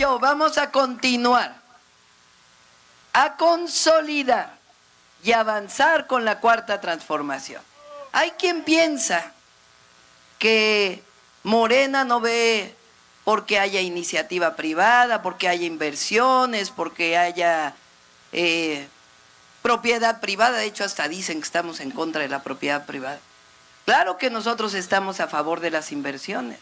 yo, vamos a continuar, a consolidar y avanzar con la cuarta transformación. Hay quien piensa que Morena no ve porque haya iniciativa privada, porque haya inversiones, porque haya propiedad privada. De hecho, hasta dicen que estamos en contra de la propiedad privada. Claro que nosotros estamos a favor de las inversiones,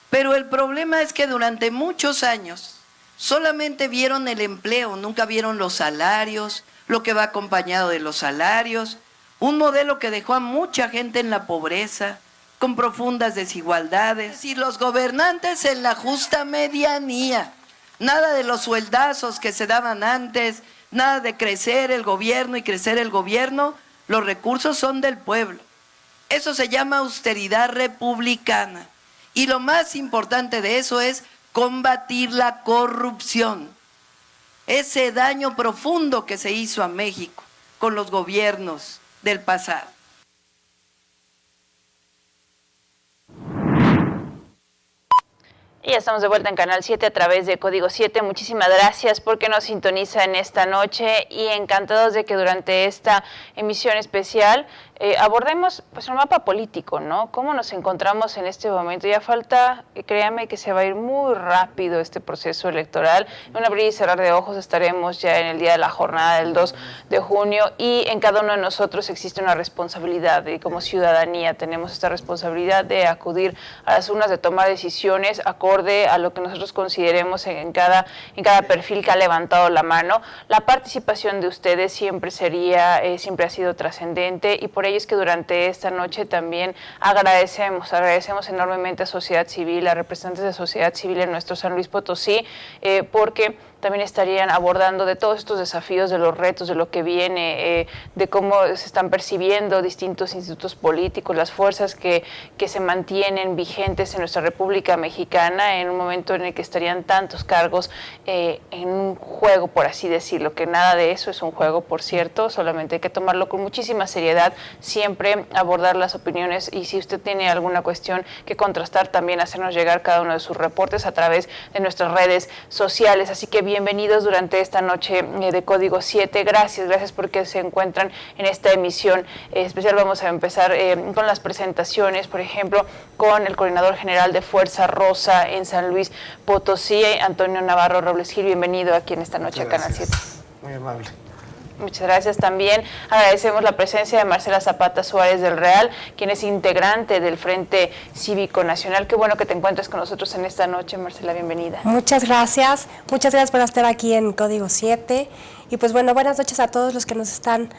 pero el problema es que durante muchos años solamente vieron el empleo, nunca vieron los salarios, lo que va acompañado de los salarios, un modelo que dejó a mucha gente en la pobreza, con profundas desigualdades, y los gobernantes en la justa medianía, nada de los sueldazos que se daban antes, nada de crecer el gobierno y crecer el gobierno, los recursos son del pueblo. Eso se llama austeridad republicana, y lo más importante de eso es combatir la corrupción, ese daño profundo que se hizo a México con los gobiernos del pasado. Y ya estamos de vuelta en Canal 7 a través de Código 7. Muchísimas gracias porque nos sintonizan esta noche y encantados de que durante esta emisión especial abordemos pues el mapa político, ¿no? Cómo nos encontramos en este momento. Ya falta, créanme que se va a ir muy rápido este proceso electoral. En un abrir y cerrar de ojos estaremos ya en el día de la jornada del 2 de junio y en cada uno de nosotros existe una responsabilidad y como ciudadanía tenemos esta responsabilidad de acudir a las urnas, de tomar decisiones acorde a lo que nosotros consideremos en cada perfil que ha levantado la mano. La participación de ustedes siempre ha sido trascendente y por ello es que durante esta noche también agradecemos enormemente a sociedad civil, a representantes de sociedad civil en nuestro San Luis Potosí, porque también estarían abordando de todos estos desafíos, de los retos, de lo que viene, de cómo se están percibiendo distintos institutos políticos, las fuerzas que se mantienen vigentes en nuestra República Mexicana en un momento en el que estarían tantos cargos en un juego, por así decirlo, que nada de eso es un juego, por cierto, solamente hay que tomarlo con muchísima seriedad, siempre abordar las opiniones y si usted tiene alguna cuestión que contrastar, también hacernos llegar cada uno de sus reportes a través de nuestras redes sociales, así que bienvenidos durante esta noche de Código 7. Gracias porque se encuentran en esta emisión especial. Vamos a empezar con las presentaciones, por ejemplo, con el coordinador general de Fuerza Rosa en San Luis Potosí, Antonio Navarro Robles Gil. Bienvenido aquí en esta noche a Canal 7. Muy amable. Muchas gracias también. Agradecemos la presencia de Marcela Zapata Suárez del Real, quien es integrante del Frente Cívico Nacional. Qué bueno que te encuentres con nosotros en esta noche, Marcela, bienvenida. Muchas gracias por estar aquí en Código 7. Y pues bueno, buenas noches a todos los que nos están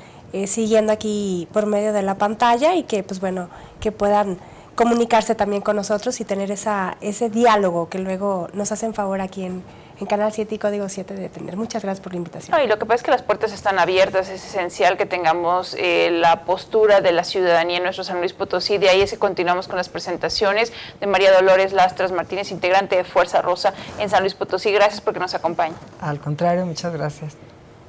siguiendo aquí por medio de la pantalla y que pues bueno, que puedan comunicarse también con nosotros y tener ese diálogo que luego nos hacen favor aquí en Canal 7 y Código 7 de tener. Muchas gracias por la invitación. No, y lo que pasa es que las puertas están abiertas, es esencial que tengamos la postura de la ciudadanía en nuestro San Luis Potosí. De ahí es que continuamos con las presentaciones de María Dolores Lastras Martínez, integrante de Fuerza Rosa en San Luis Potosí. Gracias porque nos acompaña. Al contrario, muchas gracias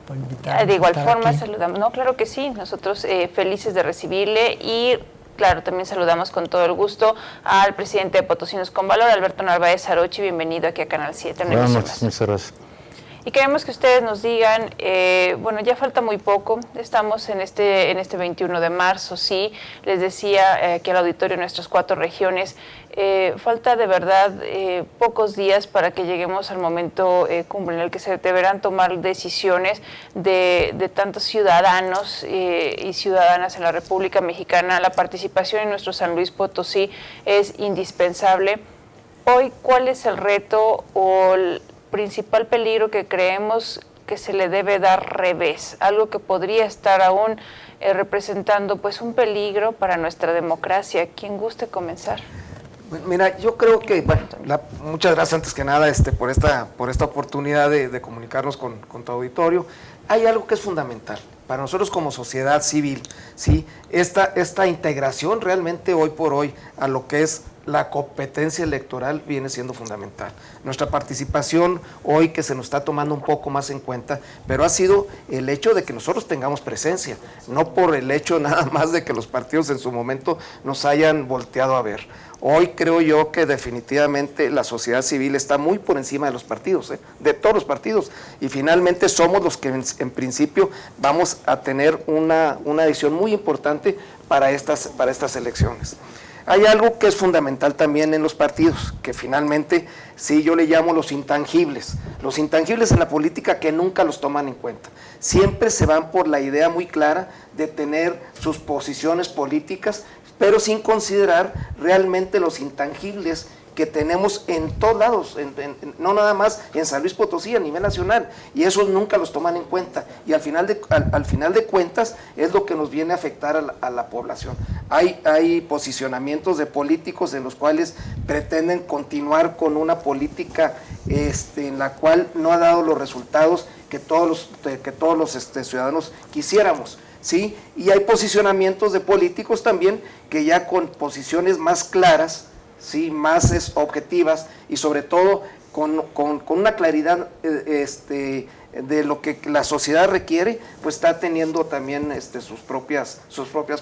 por invitarnos. De igual forma, aquí. saludamos. No, claro que sí, nosotros felices de recibirle y claro, también saludamos con todo el gusto al presidente de Potosinos con Valor, Alberto Narváez Arochi. Bienvenido aquí a Canal 7. Buenas noches, muchas gracias. Y queremos que ustedes nos digan, bueno, ya falta muy poco, estamos en este 21 de marzo, sí, les decía que al auditorio de nuestras 4 regiones, falta de verdad pocos días para que lleguemos al momento cumbre en el que se deberán tomar decisiones de tantos ciudadanos y ciudadanas en la República Mexicana. La participación en nuestro San Luis Potosí es indispensable. Hoy, ¿cuál es el reto o el principal peligro que creemos que se le debe dar revés? Algo que podría estar aún representando pues un peligro para nuestra democracia. ¿Quién guste comenzar? Mira, yo creo que, bueno, muchas gracias antes que nada por esta oportunidad de comunicarnos con tu auditorio. Hay algo que es fundamental para nosotros como sociedad civil, ¿sí? Esta integración realmente hoy por hoy a lo que es la competencia electoral viene siendo fundamental. Nuestra participación hoy, que se nos está tomando un poco más en cuenta, pero ha sido el hecho de que nosotros tengamos presencia, no por el hecho nada más de que los partidos en su momento nos hayan volteado a ver. Hoy creo yo que definitivamente la sociedad civil está muy por encima de los partidos, de todos los partidos, y finalmente somos los que en principio vamos a tener una decisión muy importante para estas elecciones. Hay algo que es fundamental también en los partidos, que finalmente, sí, yo le llamo los intangibles en la política, que nunca los toman en cuenta. Siempre se van por la idea muy clara de tener sus posiciones políticas, pero sin considerar realmente los intangibles que tenemos en todos lados, no nada más en San Luis Potosí, a nivel nacional, y esos nunca los toman en cuenta, y al final de cuentas es lo que nos viene a afectar a la población. Hay posicionamientos de políticos en los cuales pretenden continuar con una política en la cual no ha dado los resultados que todos los ciudadanos quisiéramos, ¿sí? Y hay posicionamientos de políticos también que ya con posiciones más claras, sí, más objetivas, y sobre todo con una claridad de lo que la sociedad requiere, pues está teniendo también sus propias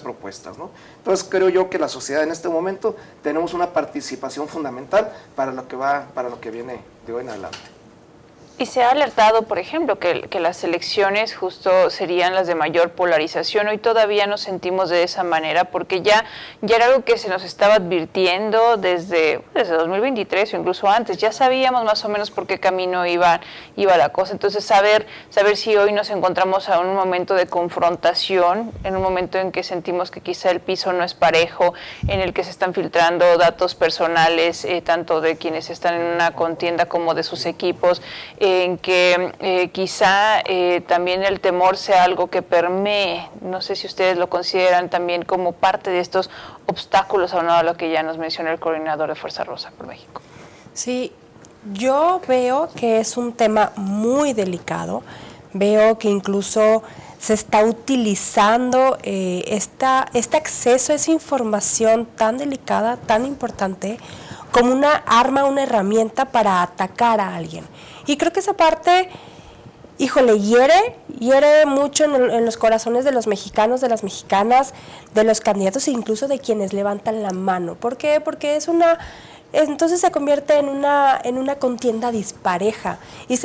propuestas, ¿no? Entonces creo yo que la sociedad en este momento tenemos una participación fundamental para lo que viene de hoy en adelante. Y se ha alertado, por ejemplo, que las elecciones justo serían las de mayor polarización. Hoy todavía nos sentimos de esa manera porque ya era algo que se nos estaba advirtiendo desde 2023 o incluso antes. Ya sabíamos más o menos por qué camino iba la cosa. Entonces, saber si hoy nos encontramos en un momento de confrontación, en un momento en que sentimos que quizá el piso no es parejo, en el que se están filtrando datos personales, tanto de quienes están en una contienda como de sus equipos, en que quizá también el temor sea algo que permee. No sé si ustedes lo consideran también como parte de estos obstáculos, aunado a lo que ya nos mencionó el coordinador de Fuerza Rosa por México. Sí, yo veo que es un tema muy delicado. Veo que incluso se está utilizando este acceso a esa información tan delicada, tan importante, como una arma, una herramienta para atacar a alguien. Y creo que esa parte, híjole, hiere mucho en los corazones de los mexicanos, de las mexicanas, de los candidatos e incluso de quienes levantan la mano. ¿Por qué? Porque entonces se convierte en una contienda dispareja. Y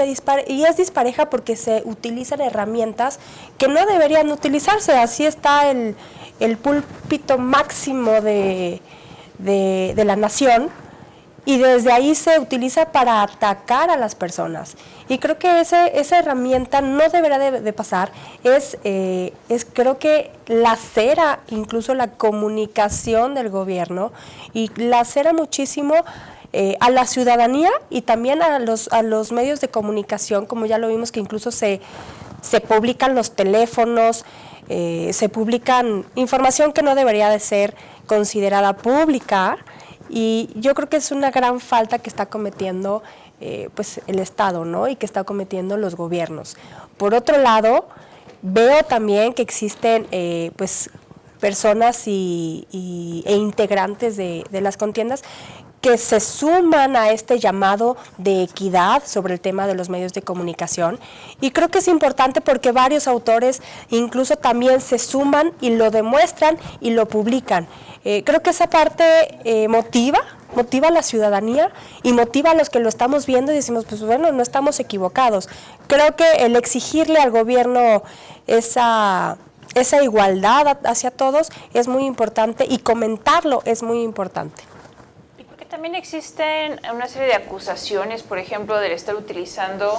es dispareja porque se utilizan herramientas que no deberían utilizarse. Así está el púlpito máximo de la nación. Y desde ahí se utiliza para atacar a las personas. Y creo que esa herramienta no deberá de pasar. Creo que lacera incluso la comunicación del gobierno y lacera muchísimo a la ciudadanía y también a los medios de comunicación, como ya lo vimos que incluso se publican los teléfonos, se publican información que no debería de ser considerada pública. Y yo creo que es una gran falta que está cometiendo pues el Estado, ¿no? Y que está cometiendo los gobiernos. Por otro lado, veo también que existen pues personas e integrantes de las contiendas que se suman a este llamado de equidad sobre el tema de los medios de comunicación. Y creo que es importante porque varios autores incluso también se suman y lo demuestran y lo publican. Creo que esa parte motiva a la ciudadanía y motiva a los que lo estamos viendo y decimos, pues bueno, no estamos equivocados. Creo que el exigirle al gobierno esa igualdad hacia todos es muy importante y comentarlo es muy importante. También existen una serie de acusaciones, por ejemplo, del estar utilizando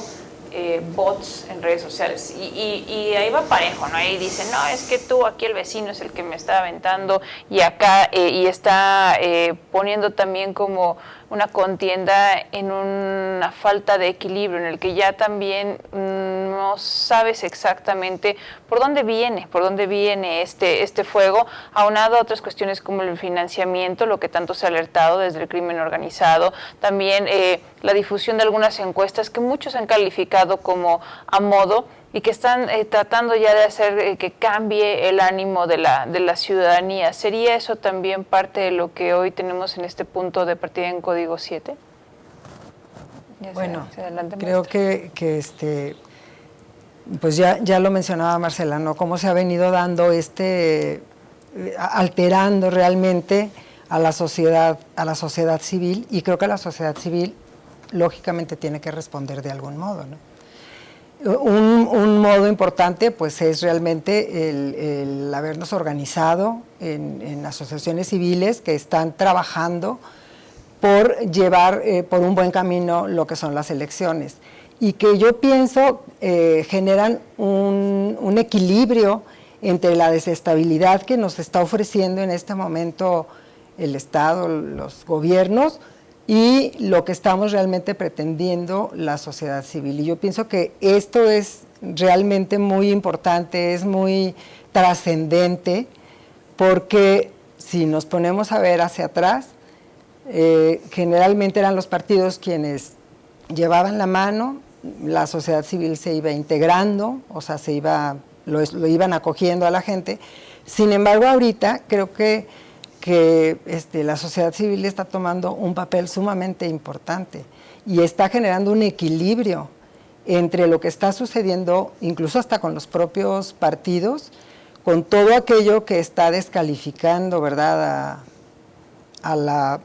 bots en redes sociales y ahí va parejo, ¿no? Ahí dicen, no, es que tú, aquí el vecino es el que me está aventando y acá, y está poniendo también como una contienda en una falta de equilibrio, en el que ya también no sabes exactamente por dónde viene este fuego, aunado a otras cuestiones como el financiamiento, lo que tanto se ha alertado desde el crimen organizado, también la difusión de algunas encuestas que muchos han calificado como a modo y que están tratando ya de hacer que cambie el ánimo de la ciudadanía. ¿Sería eso también parte de lo que hoy tenemos en este punto de partida en Código 7? Bueno, creo que pues ya lo mencionaba Marcela, ¿no? Cómo se ha venido dando alterando realmente a la sociedad civil, y creo que la sociedad civil lógicamente tiene que responder de algún modo, ¿no? Un modo importante pues es realmente el habernos organizado en asociaciones civiles que están trabajando por llevar por un buen camino lo que son las elecciones, y que yo pienso generan un equilibrio entre la desestabilidad que nos está ofreciendo en este momento el Estado, los gobiernos, y lo que estamos realmente pretendiendo la sociedad civil. Y yo pienso que esto es realmente muy importante, es muy trascendente, porque si nos ponemos a ver hacia atrás, generalmente eran los partidos quienes llevaban la mano, la sociedad civil se iba integrando, o sea, lo iban acogiendo a la gente. Sin embargo, ahorita creo que la sociedad civil está tomando un papel sumamente importante y está generando un equilibrio entre lo que está sucediendo, incluso hasta con los propios partidos, con todo aquello que está descalificando, ¿verdad?, a la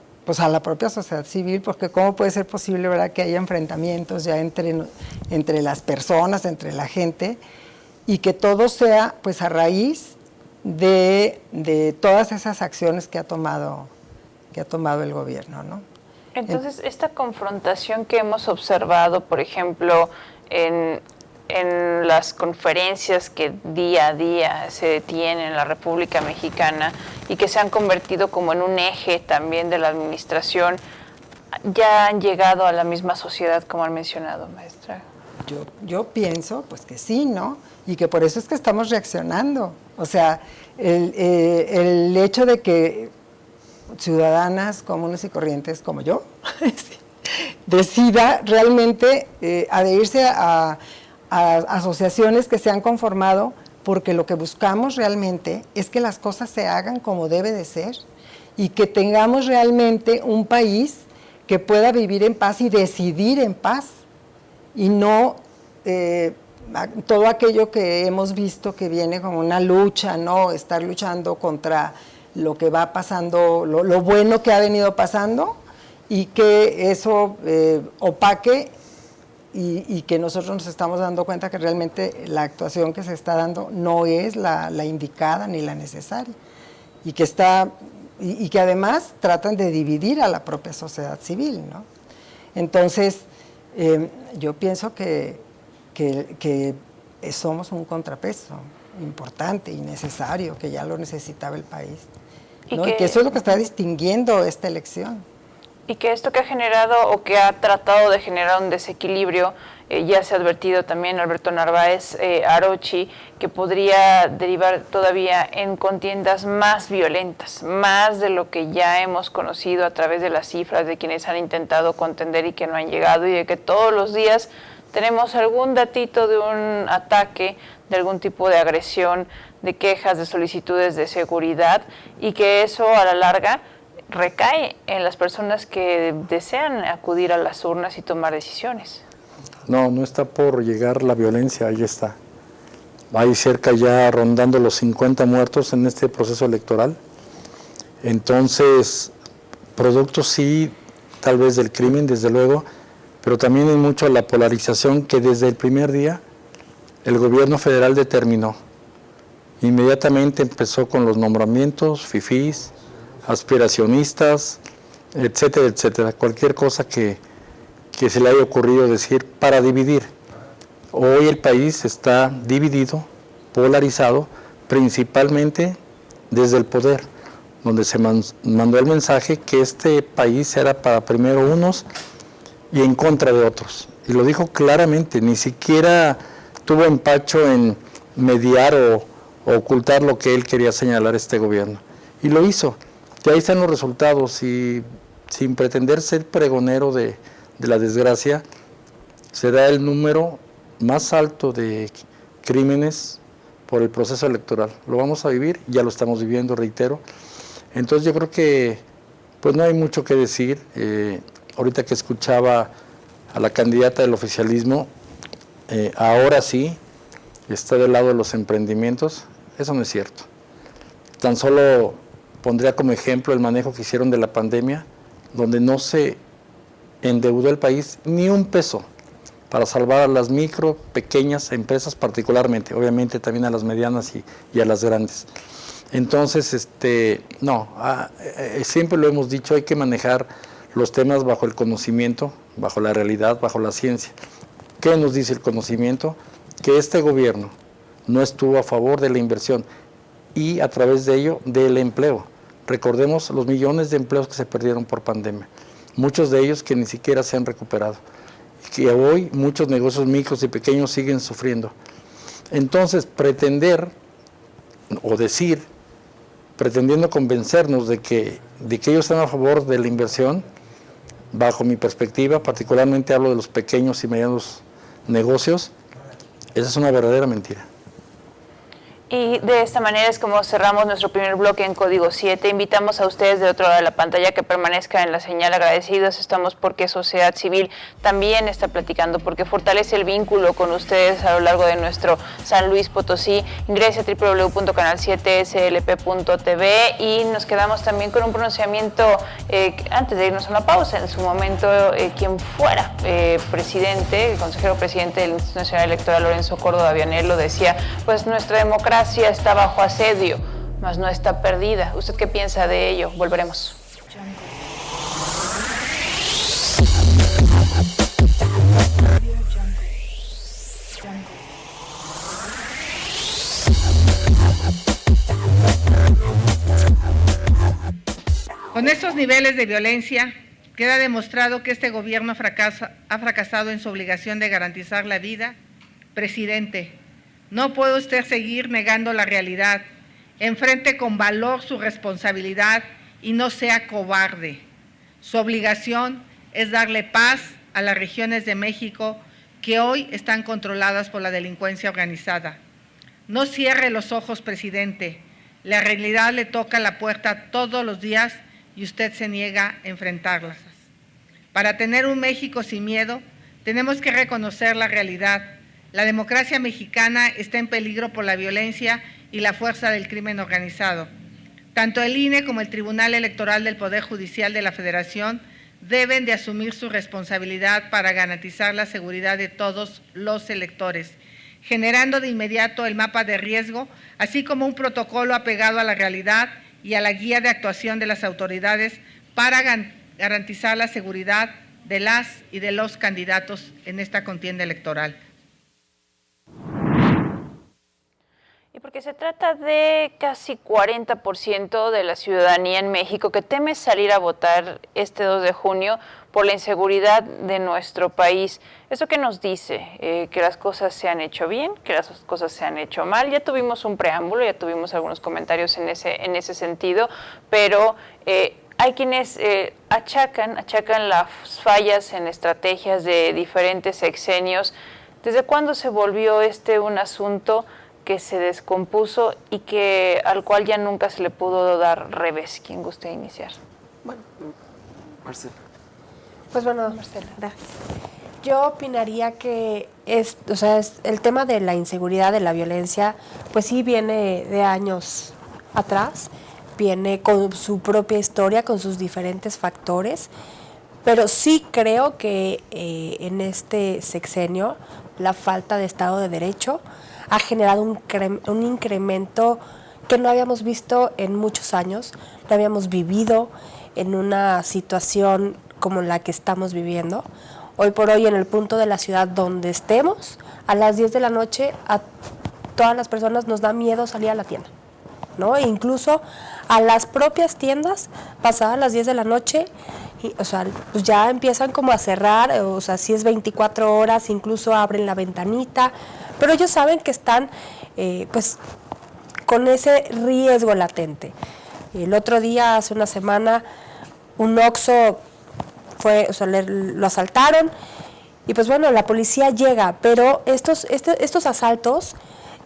propia sociedad civil, porque cómo puede ser posible, ¿verdad?, que haya enfrentamientos ya entre las personas, entre la gente, y que todo sea pues a raíz de todas esas acciones que ha tomado el gobierno, ¿no? Entonces, esta confrontación que hemos observado, por ejemplo, en las conferencias que día a día se tienen en la República Mexicana y que se han convertido como en un eje también de la administración, ¿ya han llegado a la misma sociedad como han mencionado, maestra? Yo pienso pues que sí, ¿no? Y que por eso es que estamos reaccionando. O sea, el hecho de que ciudadanas comunes y corrientes como yo decida realmente adherirse a asociaciones que se han conformado, porque lo que buscamos realmente es que las cosas se hagan como debe de ser y que tengamos realmente un país que pueda vivir en paz y decidir en paz, y no todo aquello que hemos visto que viene como una lucha, ¿no? Estar luchando contra lo que va pasando, lo bueno que ha venido pasando, y que eso opaque y que nosotros nos estamos dando cuenta que realmente la actuación que se está dando no es la indicada ni la necesaria, y que además tratan de dividir a la propia sociedad civil, ¿no? Entonces, yo pienso que somos un contrapeso importante y necesario, que ya lo necesitaba el país, ¿no? Y que eso es lo que está distinguiendo esta elección. Y que esto que ha generado o que ha tratado de generar un desequilibrio, ya se ha advertido también Alberto Narváez Arochi, que podría derivar todavía en contiendas más violentas, más de lo que ya hemos conocido a través de las cifras de quienes han intentado contender y que no han llegado, y de que todos los días tenemos algún datito de un ataque, de algún tipo de agresión, de quejas, de solicitudes de seguridad, y que eso a la larga recae en las personas que desean acudir a las urnas y tomar decisiones. No está por llegar la violencia, ahí está. Hay cerca ya rondando los 50 muertos en este proceso electoral. Entonces, producto sí, tal vez del crimen, desde luego, pero también es mucho la polarización que desde el primer día el gobierno federal determinó. Inmediatamente empezó con los nombramientos, fifís, aspiracionistas, etcétera, etcétera. Cualquier cosa que se le haya ocurrido decir para dividir. Hoy el país está dividido, polarizado, principalmente desde el poder, donde se mandó el mensaje que este país era para primero unos y en contra de otros. Y lo dijo claramente, ni siquiera tuvo empacho en mediar o ocultar lo que él quería señalar este gobierno. Y lo hizo. Y ahí están los resultados, y sin pretender ser pregonero de la desgracia, se da el número más alto de crímenes por el proceso electoral. Lo vamos a vivir, ya lo estamos viviendo, reitero. Entonces yo creo que pues no hay mucho que decir. Ahorita que escuchaba a la candidata del oficialismo, ahora sí está del lado de los emprendimientos. Eso no es cierto. Tan solo pondría como ejemplo el manejo que hicieron de la pandemia, donde no se endeudó el país ni un peso para salvar a las micro, pequeñas empresas particularmente, obviamente también a las medianas y a las grandes. Entonces, siempre lo hemos dicho, hay que manejar los temas bajo el conocimiento, bajo la realidad, bajo la ciencia. ¿Qué nos dice el conocimiento? Que este gobierno no estuvo a favor de la inversión y a través de ello del empleo. Recordemos los millones de empleos que se perdieron por pandemia, muchos de ellos que ni siquiera se han recuperado, y que hoy muchos negocios micros y pequeños siguen sufriendo. Entonces, pretendiendo convencernos de que ellos están a favor de la inversión, bajo mi perspectiva, particularmente hablo de los pequeños y medianos negocios, esa es una verdadera mentira. Y de esta manera es como cerramos nuestro primer bloque en Código 7. Invitamos a ustedes del otro lado de la pantalla que permanezcan en la señal. Agradecidos estamos porque Sociedad Civil también está platicando, porque fortalece el vínculo con ustedes a lo largo de nuestro San Luis Potosí. Ingrese a www.canal7slp.tv y nos quedamos también con un pronunciamiento antes de irnos a una pausa. En su momento, quien fuera presidente, el consejero presidente del Instituto Nacional Electoral, Lorenzo Córdoba Vianello, decía, pues nuestra democracia está bajo asedio, mas no está perdida. ¿Usted qué piensa de ello? Volveremos. Con estos niveles de violencia, queda demostrado que este gobierno ha fracasado en su obligación de garantizar la vida. Presidente, no puede usted seguir negando la realidad. Enfrente con valor su responsabilidad y no sea cobarde. Su obligación es darle paz a las regiones de México que hoy están controladas por la delincuencia organizada. No cierre los ojos, presidente. La realidad le toca la puerta todos los días y usted se niega a enfrentarlas. Para tener un México sin miedo, tenemos que reconocer la realidad. La democracia mexicana está en peligro por la violencia y la fuerza del crimen organizado. Tanto el INE como el Tribunal Electoral del Poder Judicial de la Federación deben de asumir su responsabilidad para garantizar la seguridad de todos los electores, generando de inmediato el mapa de riesgo, así como un protocolo apegado a la realidad y a la guía de actuación de las autoridades para garantizar la seguridad de las y de los candidatos en esta contienda electoral. Y porque se trata de casi 40% de la ciudadanía en México que teme salir a votar este 2 de junio por la inseguridad de nuestro país. ¿Eso qué nos dice? Que las cosas se han hecho bien, que las cosas se han hecho mal. Ya tuvimos un preámbulo, ya tuvimos algunos comentarios en ese sentido, pero hay quienes achacan las fallas en estrategias de diferentes sexenios. ¿Desde cuándo se volvió un asunto que se descompuso y al cual ya nunca se le pudo dar revés? ¿Quién guste iniciar? Bueno, Marcela. Pues bueno, Marcela, gracias. Yo opinaría que el tema de la inseguridad, de la violencia, pues sí viene de años atrás, viene con su propia historia, con sus diferentes factores, pero sí creo que en este sexenio la falta de Estado de Derecho ha generado un incremento que no habíamos visto en muchos años, no habíamos vivido en una situación como la que estamos viviendo. Hoy por hoy, en el punto de la ciudad donde estemos, a las 10 de la noche a todas las personas nos da miedo salir a la tienda, ¿no? E incluso a las propias tiendas, pasadas las 10 de la noche, pues ya empiezan como a cerrar, si es 24 horas, incluso abren la ventanita, pero ellos saben que están pues con ese riesgo latente. El otro día, hace una semana, un Oxxo lo asaltaron Y pues bueno, la policía llega, pero estos asaltos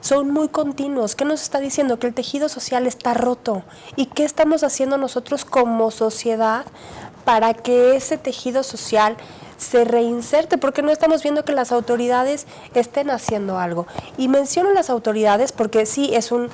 son muy continuos. ¿Qué nos está diciendo? Que el tejido social está roto. ¿Y qué estamos haciendo nosotros como sociedad para que ese tejido social se reinserte? Porque no estamos viendo que las autoridades estén haciendo algo. Y menciono las autoridades porque sí, es un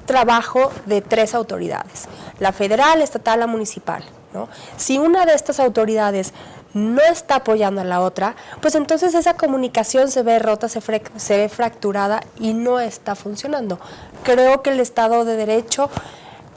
trabajo de 3 autoridades: la federal, estatal, la municipal, ¿no? Si una de estas autoridades no está apoyando a la otra, pues entonces esa comunicación se ve rota, se ve fracturada y no está funcionando. Creo que el Estado de Derecho,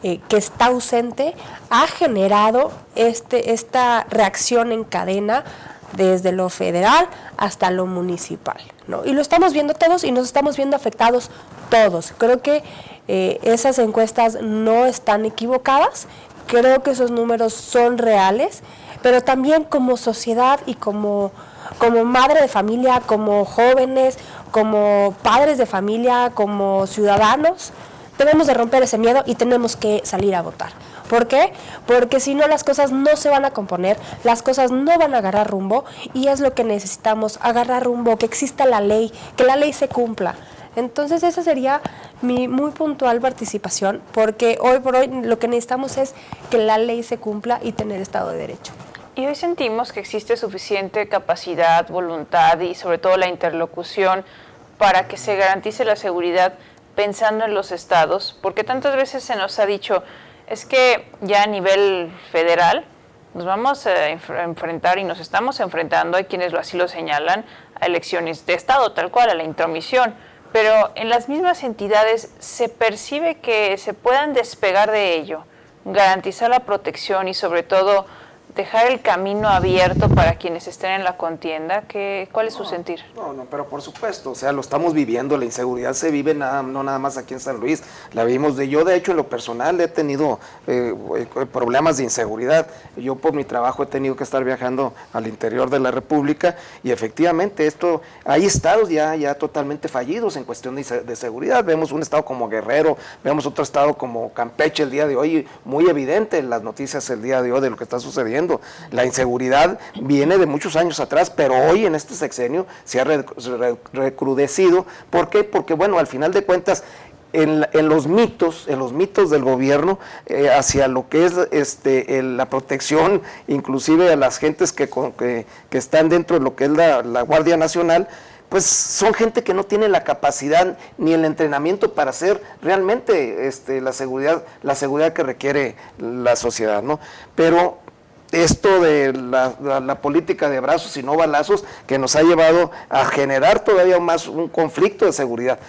que está ausente, ha generado esta reacción en cadena desde lo federal hasta lo municipal, ¿no? Y lo estamos viendo todos y nos estamos viendo afectados todos. Creo que esas encuestas no están equivocadas, creo que esos números son reales, pero también como sociedad y como madre de familia, como jóvenes, como padres de familia, como ciudadanos, debemos de romper ese miedo y tenemos que salir a votar. ¿Por qué? Porque si no, las cosas no se van a componer, las cosas no van a agarrar rumbo, y es lo que necesitamos: agarrar rumbo, que exista la ley, que la ley se cumpla. Entonces esa sería mi muy puntual participación, porque hoy por hoy lo que necesitamos es que la ley se cumpla y tener Estado de Derecho. Y hoy sentimos que existe suficiente capacidad, voluntad y sobre todo la interlocución para que se garantice la seguridad pensando en los estados, porque tantas veces se nos ha dicho, es que ya a nivel federal nos vamos a enfrentar y nos estamos enfrentando, hay quienes así lo señalan, a elecciones de estado, tal cual, a la intromisión, pero en las mismas entidades se percibe que se puedan despegar de ello, garantizar la protección y sobre todo dejar el camino abierto para quienes estén en la contienda. ¿Cuál es su sentir? No, pero por supuesto, o sea, lo estamos viviendo, la inseguridad se vive no nada más aquí en San Luis, la vivimos yo de hecho en lo personal he tenido problemas de inseguridad, yo por mi trabajo he tenido que estar viajando al interior de la República y efectivamente hay estados ya totalmente fallidos en cuestión de seguridad, vemos un estado como Guerrero, vemos otro estado como Campeche el día de hoy, muy evidente en las noticias el día de hoy de lo que está sucediendo. La inseguridad viene de muchos años atrás, pero hoy en este sexenio se ha recrudecido. ¿Por qué? Porque, bueno, al final de cuentas, en los mitos del gobierno hacia lo que es la protección, inclusive a las gentes que están dentro de lo que es la Guardia Nacional, pues son gente que no tiene la capacidad ni el entrenamiento para hacer realmente la seguridad que requiere la sociedad, ¿no? Pero esto de la política de abrazos y no balazos que nos ha llevado a generar todavía más un conflicto de seguridad.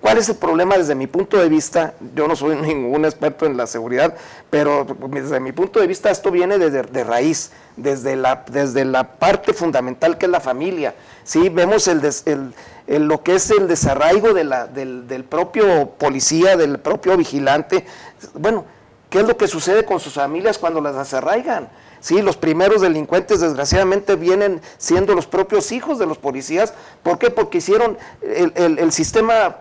¿Cuál es el problema desde mi punto de vista? Yo no soy ningún experto en la seguridad, pero desde mi punto de vista esto viene de raíz, desde la parte fundamental que es la familia. Sí, vemos lo que es el desarraigo del propio policía, del propio vigilante. Bueno, ¿qué es lo que sucede con sus familias cuando las desarraigan? Sí, los primeros delincuentes desgraciadamente vienen siendo los propios hijos de los policías. ¿Por qué? Porque hicieron el sistema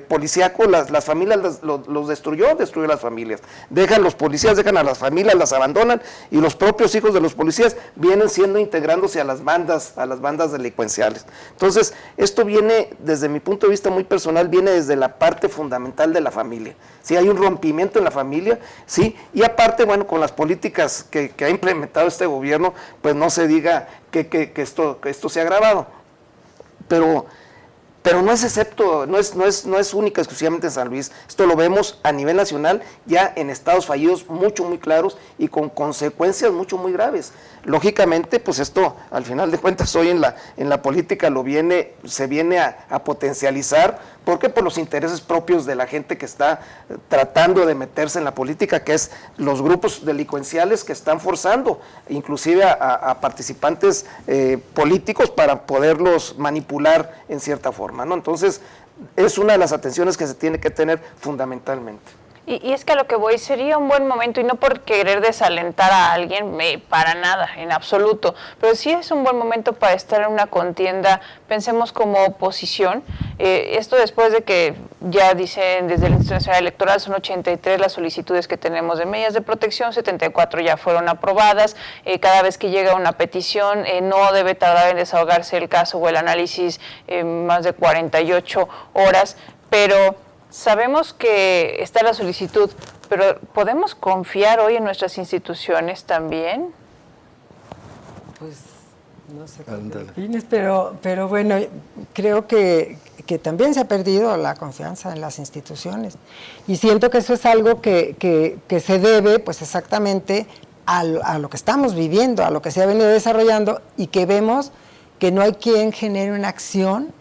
policíaco, las familias los destruyó las familias. Dejan los policías, dejan a las familias, las abandonan y los propios hijos de los policías vienen integrándose a las bandas delincuenciales. Entonces, esto viene, desde mi punto de vista muy personal, viene desde la parte fundamental de la familia. Sí, hay un rompimiento en la familia, sí, y aparte, bueno, con las políticas que ha implementado este gobierno, pues no se diga que esto se ha agravado. Pero no es única exclusivamente en San Luis, esto lo vemos a nivel nacional, ya en estados fallidos muy claros y con consecuencias muy graves. Lógicamente, pues esto, al final de cuentas, hoy en la política se viene a potencializar. ¿Por qué? Por los intereses propios de la gente que está tratando de meterse en la política, que es los grupos delincuenciales que están forzando, inclusive a participantes políticos para poderlos manipular en cierta forma, ¿no? Entonces, es una de las atenciones que se tiene que tener fundamentalmente. Y es que a lo que voy, sería un buen momento, y no por querer desalentar a alguien, para nada, en absoluto, pero sí es un buen momento para estar en una contienda, pensemos como oposición, esto después de que ya dicen desde el Instituto Nacional Electoral, son 83 las solicitudes que tenemos de medidas de protección, 74 ya fueron aprobadas, cada vez que llega una petición no debe tardar en desahogarse el caso o el análisis más de 48 horas, pero sabemos que está la solicitud, pero ¿podemos confiar hoy en nuestras instituciones también? Pues no sé qué opinas, pero bueno, creo que también se ha perdido la confianza en las instituciones. Y siento que eso es algo que se debe pues exactamente a lo que estamos viviendo, a lo que se ha venido desarrollando y que vemos que no hay quien genere una acción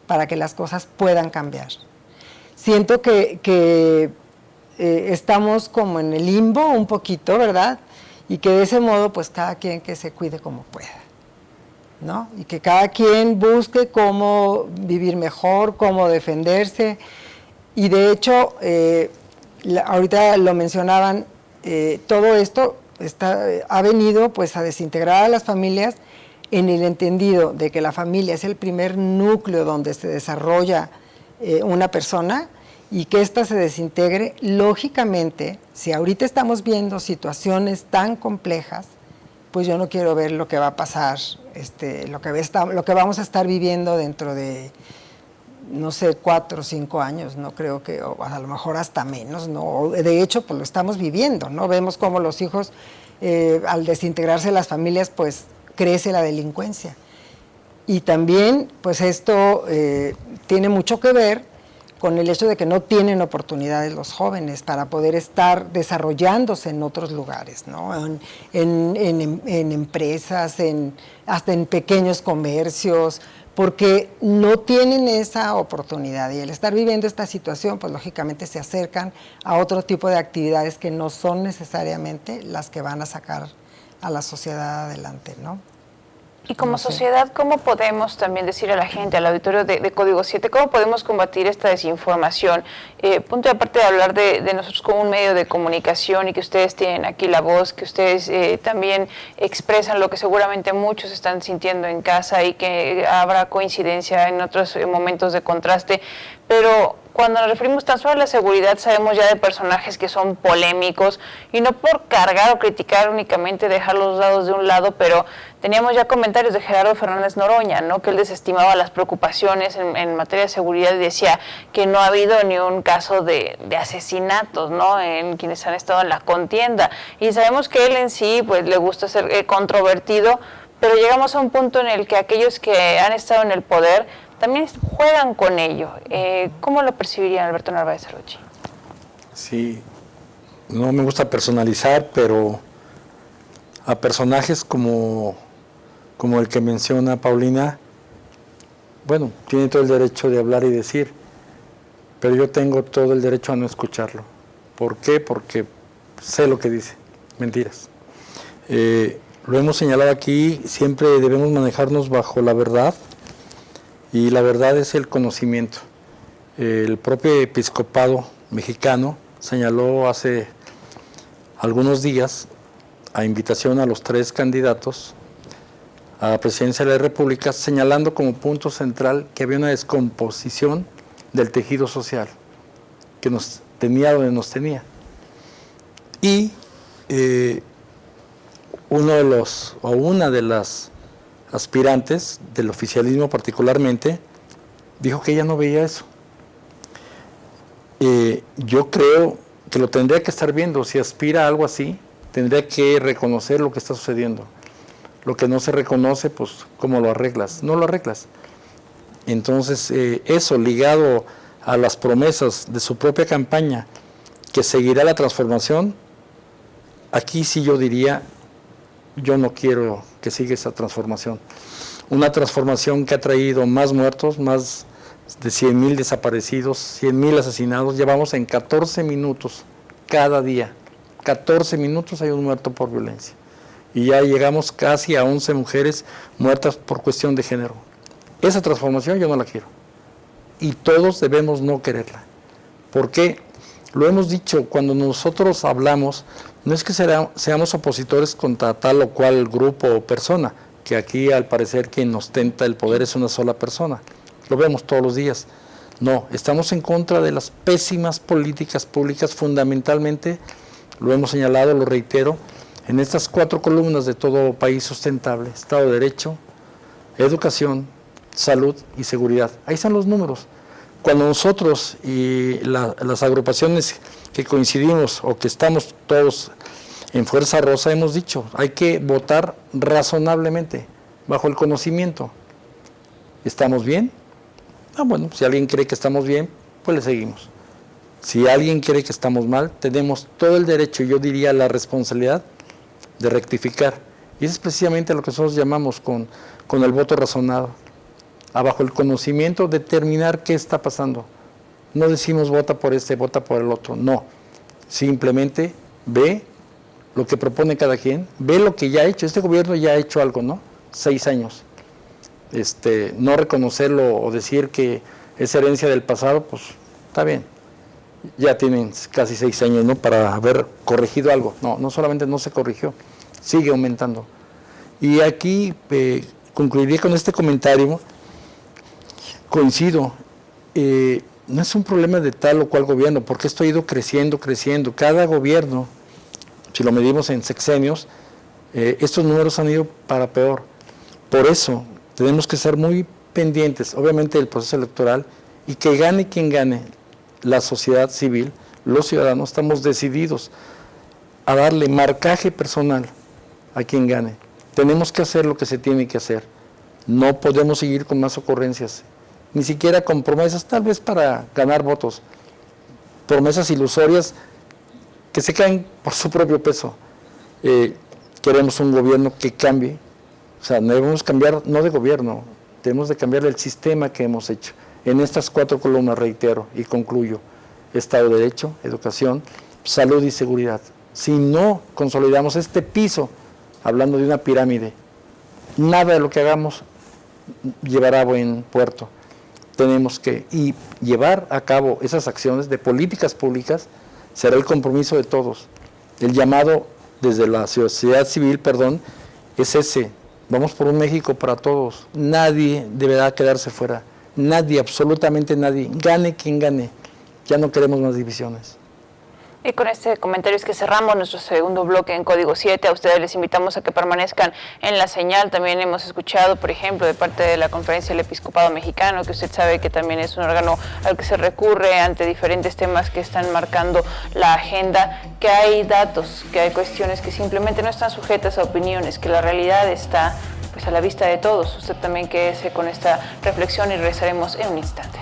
para que las cosas puedan cambiar. Siento que estamos como en el limbo un poquito, ¿verdad? Y que de ese modo, pues cada quien que se cuide como pueda, ¿no? Y que cada quien busque cómo vivir mejor, cómo defenderse. Y de hecho, ahorita lo mencionaban, todo esto ha venido pues a desintegrar a las familias en el entendido de que la familia es el primer núcleo donde se desarrolla una persona, y que ésta se desintegre, lógicamente, si ahorita estamos viendo situaciones tan complejas, pues yo no quiero ver lo que va a pasar, lo que vamos a estar viviendo dentro de, no sé, 4 o 5 años, no creo que, o a lo mejor hasta menos, ¿no? De hecho, pues lo estamos viviendo, ¿no? Vemos cómo los hijos, al desintegrarse las familias, pues crece la delincuencia. Y también, pues esto tiene mucho que ver con el hecho de que no tienen oportunidades los jóvenes para poder estar desarrollándose en otros lugares, ¿no? En empresas, hasta en pequeños comercios, porque no tienen esa oportunidad. Y al estar viviendo esta situación, pues lógicamente se acercan a otro tipo de actividades que no son necesariamente las que van a sacar a la sociedad adelante, ¿no? Y como sociedad, ¿cómo podemos también decir a la gente, al auditorio de Código 7, cómo podemos combatir esta desinformación? Punto y aparte de hablar de nosotros como un medio de comunicación y que ustedes tienen aquí la voz, que ustedes también expresan lo que seguramente muchos están sintiendo en casa y que habrá coincidencia en otros momentos de contraste, pero cuando nos referimos tan solo a la seguridad, sabemos ya de personajes que son polémicos, y no por cargar o criticar únicamente, dejar los dados de un lado, pero teníamos ya comentarios de Gerardo Fernández Noroña, ¿no? Que él desestimaba las preocupaciones en materia de seguridad y decía que no ha habido ni un caso de asesinatos, ¿no? En quienes han estado en la contienda. Y sabemos que él en sí pues le gusta ser controvertido, pero llegamos a un punto en el que aquellos que han estado en el poder también juegan con ello. ¿Cómo lo percibirían, Alberto Narváez Arrochi? Sí, no me gusta personalizar, pero a personajes como el que menciona Paulina, bueno, tiene todo el derecho de hablar y decir, pero yo tengo todo el derecho a no escucharlo. ¿Por qué? Porque sé lo que dice, mentiras. Lo hemos señalado aquí, siempre debemos manejarnos bajo la verdad, y la verdad es el conocimiento. El propio episcopado mexicano señaló hace algunos días, a invitación a los 3 candidatos a la presidencia de la República, señalando como punto central que había una descomposición del tejido social que nos tenía donde nos tenía. Y una de las aspirantes del oficialismo particularmente dijo que ella no veía eso. Yo creo que lo tendría que estar viendo. Si aspira a algo así, tendría que reconocer lo que está sucediendo. Lo que no se reconoce, pues, ¿cómo lo arreglas? No lo arreglas. Entonces, eso ligado a las promesas de su propia campaña, que seguirá la transformación, aquí sí yo diría, yo no quiero que siga esa transformación. Una transformación que ha traído más muertos, más de 100,000 desaparecidos, 100,000 asesinados. Llevamos en 14 minutos cada día. 14 minutos hay un muerto por violencia. Y ya llegamos casi a 11 mujeres muertas por cuestión de género. Esa transformación yo no la quiero. Y todos debemos no quererla. ¿Por qué? Lo hemos dicho, cuando nosotros hablamos, no es que seamos opositores contra tal o cual grupo o persona, que aquí al parecer quien ostenta el poder es una sola persona. Lo vemos todos los días. No, estamos en contra de las pésimas políticas públicas, fundamentalmente, lo hemos señalado, lo reitero, en estas 4 columnas de todo país sustentable: Estado de Derecho, educación, salud y seguridad. Ahí están los números. Cuando nosotros y las agrupaciones que coincidimos o que estamos todos en Fuerza Rosa hemos dicho, hay que votar razonablemente, bajo el conocimiento. ¿Estamos bien? Bueno, si alguien cree que estamos bien, pues le seguimos. Si alguien cree que estamos mal, tenemos todo el derecho, yo diría la responsabilidad, de rectificar. Y eso es precisamente lo que nosotros llamamos con el voto razonado. Bajo el conocimiento, determinar qué está pasando. No decimos vota por este, vota por el otro, no. Simplemente ve lo que propone cada quien, ve lo que ya ha hecho. Este gobierno ya ha hecho algo, ¿no? 6 años. No reconocerlo o decir que es herencia del pasado, pues está bien. Ya tienen casi 6 años, ¿no?, para haber corregido algo. No solamente no se corrigió, sigue aumentando. Y aquí concluiría con este comentario. Coincido, no es un problema de tal o cual gobierno, porque esto ha ido creciendo. Cada gobierno, si lo medimos en sexenios, estos números han ido para peor. Por eso tenemos que ser muy pendientes, obviamente, del proceso electoral, y que gane quien gane, la sociedad civil, los ciudadanos, estamos decididos a darle marcaje personal a quien gane. Tenemos que hacer lo que se tiene que hacer. No podemos seguir con más ocurrencias, ni siquiera con promesas, tal vez para ganar votos, promesas ilusorias que se caen por su propio peso. Queremos un gobierno que cambie. O sea, debemos cambiar, no de gobierno, tenemos de cambiar el sistema que hemos hecho. En estas 4 columnas, reitero y concluyo: Estado de Derecho, educación, salud y seguridad. Si no consolidamos este piso, hablando de una pirámide, nada de lo que hagamos llevará a buen puerto. Tenemos que llevar a cabo esas acciones de políticas públicas, será el compromiso de todos. El llamado desde la sociedad civil, es ese: vamos por un México para todos. Nadie deberá quedarse fuera. Nadie, absolutamente nadie. Gane quien gane. Ya no queremos más divisiones. Y con este comentario es que cerramos nuestro segundo bloque en Código 7. A ustedes les invitamos a que permanezcan en la señal. También hemos escuchado, por ejemplo, de parte de la Conferencia del Episcopado Mexicano, que usted sabe que también es un órgano al que se recurre ante diferentes temas que están marcando la agenda, que hay datos, que hay cuestiones que simplemente no están sujetas a opiniones, que la realidad está pues a la vista de todos. Usted también quédese con esta reflexión y regresaremos en un instante.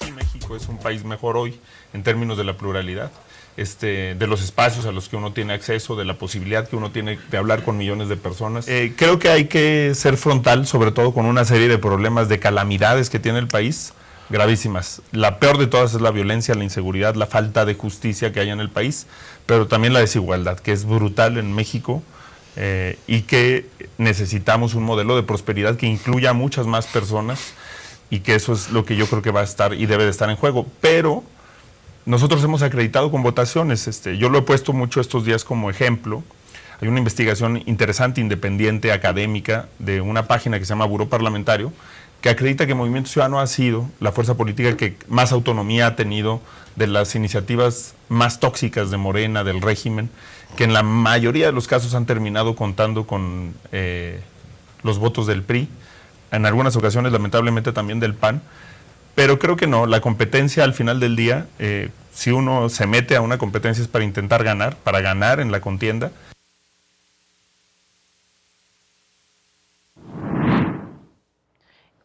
Sí, México es un país mejor hoy en términos de la pluralidad, de los espacios a los que uno tiene acceso, de la posibilidad que uno tiene de hablar con millones de personas. Creo que hay que ser frontal, sobre todo con una serie de problemas, de calamidades que tiene el país, gravísimas. La peor de todas es la violencia, la inseguridad, la falta de justicia que hay en el país, pero también la desigualdad, que es brutal en México, y que necesitamos un modelo de prosperidad que incluya a muchas más personas, y que eso es lo que yo creo que va a estar y debe de estar en juego. Pero nosotros hemos acreditado con votaciones, yo lo he puesto mucho estos días como ejemplo. Hay una investigación interesante, independiente, académica, de una página que se llama Buró Parlamentario, que acredita que Movimiento Ciudadano ha sido la fuerza política que más autonomía ha tenido de las iniciativas más tóxicas de Morena, del régimen, que en la mayoría de los casos han terminado contando con los votos del PRI, en algunas ocasiones lamentablemente también del PAN. Pero creo que no, la competencia al final del día, si uno se mete a una competencia es para intentar ganar, para ganar en la contienda.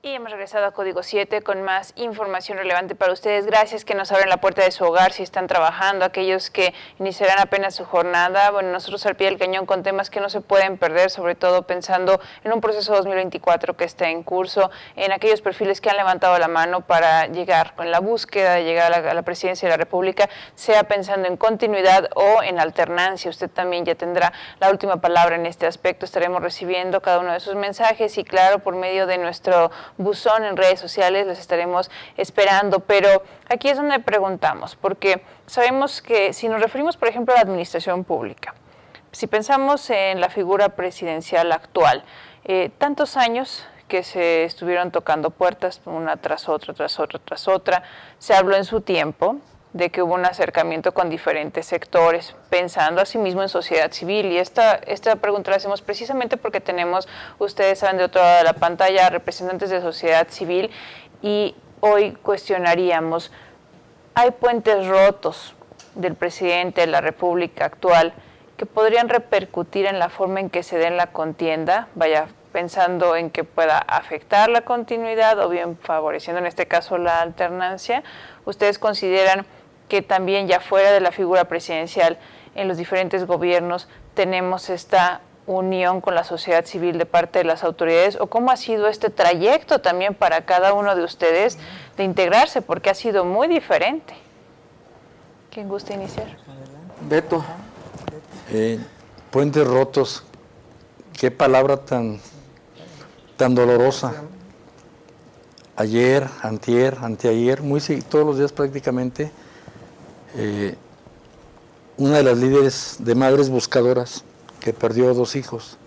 Y hemos regresado a Código 7 con más información relevante para ustedes. Gracias que nos abren la puerta de su hogar si están trabajando, aquellos que iniciarán apenas su jornada. Bueno, nosotros al pie del cañón con temas que no se pueden perder, sobre todo pensando en un proceso 2024 que está en curso, en aquellos perfiles que han levantado la mano para llegar con la búsqueda de llegar a la presidencia de la República, sea pensando en continuidad o en alternancia. Usted también ya tendrá la última palabra en este aspecto. Estaremos recibiendo cada uno de sus mensajes y claro, por medio de nuestro buzón en redes sociales les estaremos esperando, pero aquí es donde preguntamos, porque sabemos que si nos referimos, por ejemplo, a la administración pública, si pensamos en la figura presidencial actual, tantos años que se estuvieron tocando puertas una tras otra, tras otra, tras otra, se habló en su tiempo de que hubo un acercamiento con diferentes sectores, pensando asimismo en sociedad civil. Y esta pregunta la hacemos precisamente porque tenemos, ustedes saben, de otro lado de la pantalla, representantes de sociedad civil, y hoy cuestionaríamos, ¿hay puentes rotos del presidente de la República actual que podrían repercutir en la forma en que se dé la contienda? Vaya, pensando en que pueda afectar la continuidad o bien favoreciendo en este caso la alternancia. ¿Ustedes consideran que también ya fuera de la figura presidencial en los diferentes gobiernos tenemos esta unión con la sociedad civil de parte de las autoridades? ¿O cómo ha sido este trayecto también para cada uno de ustedes de integrarse? Porque ha sido muy diferente. ¿Quién gusta iniciar? Beto. Puentes rotos, qué palabra tan dolorosa. Ayer, antier, anteayer, todos los días prácticamente, una de las líderes de Madres Buscadoras que perdió 2 hijos,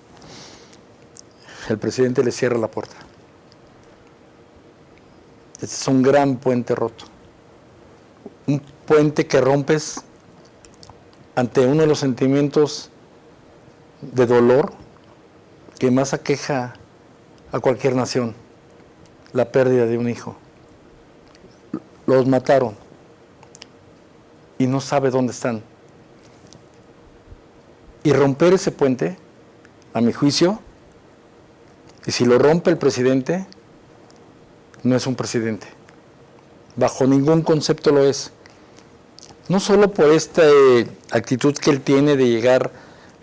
el presidente le cierra la puerta. Este es un gran puente roto, un puente que rompes ante uno de los sentimientos de dolor que más aqueja a cualquier nación, la pérdida de un hijo. Los mataron y no sabe dónde están. Y romper ese puente, a mi juicio, y si lo rompe el presidente, no es un presidente. Bajo ningún concepto lo es. No solo por esta actitud que él tiene de llegar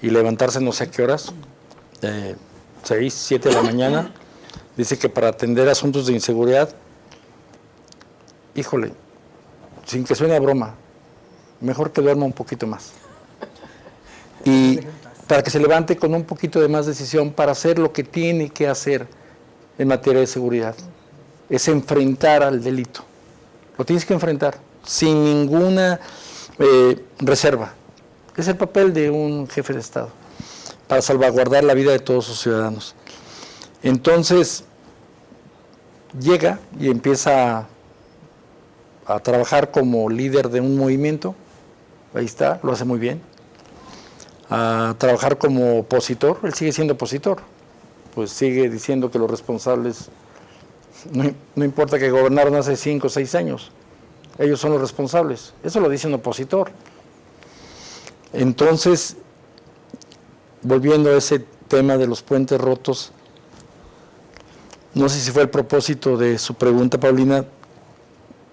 y levantarse no sé a qué horas, 6, 7 de la mañana, dice que para atender asuntos de inseguridad, híjole, sin que suene a broma, mejor que duerma un poquito más. Y para que se levante con un poquito de más decisión para hacer lo que tiene que hacer en materia de seguridad. Es enfrentar al delito. Lo tienes que enfrentar sin ninguna reserva. Es el papel de un jefe de Estado para salvaguardar la vida de todos sus ciudadanos. Entonces, llega y empieza a trabajar como líder de un movimiento, ahí está, lo hace muy bien, a trabajar como opositor, él sigue siendo opositor, pues sigue diciendo que los responsables, no importa que gobernaron hace 5 o 6 años, ellos son los responsables, eso lo dice un opositor. Entonces, volviendo a ese tema de los puentes rotos, no sé si fue el propósito de su pregunta, Paulina,